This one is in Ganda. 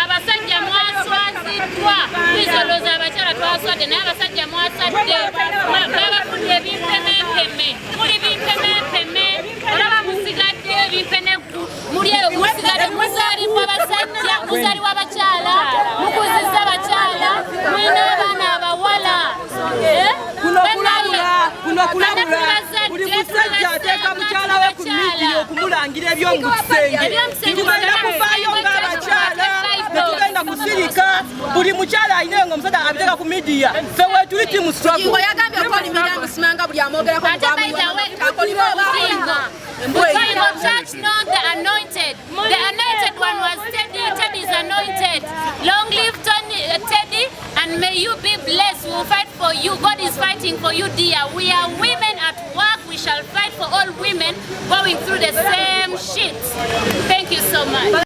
abasajja mwaswazidwa bizoloza abakyala twaswadde naye abasajja mwasadde babafudde ebimpemempeme muli bimpemempeme olaba musigadde ebimpene muli eyo musigadde muzaalibwa abasajja muzaalibwa abakyala mukuzizza abakyala mwina abaana abawala kuno kulabula buli musajja ateeka mukyala we ku midiya okumulangira ebyomukisenge tugenda kuvaayo ng'abakyala netugenda kusirika buli mukyala ayinayo nga omusajja abiteeka ku midiya ffe weetuli timu struggle yagambye okolimira musimanga buli amwogerako Bujingo church not the anointed. The anointed one was Teddy. Teddy is anointed. Long live Teddy, and may you be blessed. We will fight for you. God is fighting for you, dear. We are women at work. We shall fight for all women going through the same shit. Thank you so much.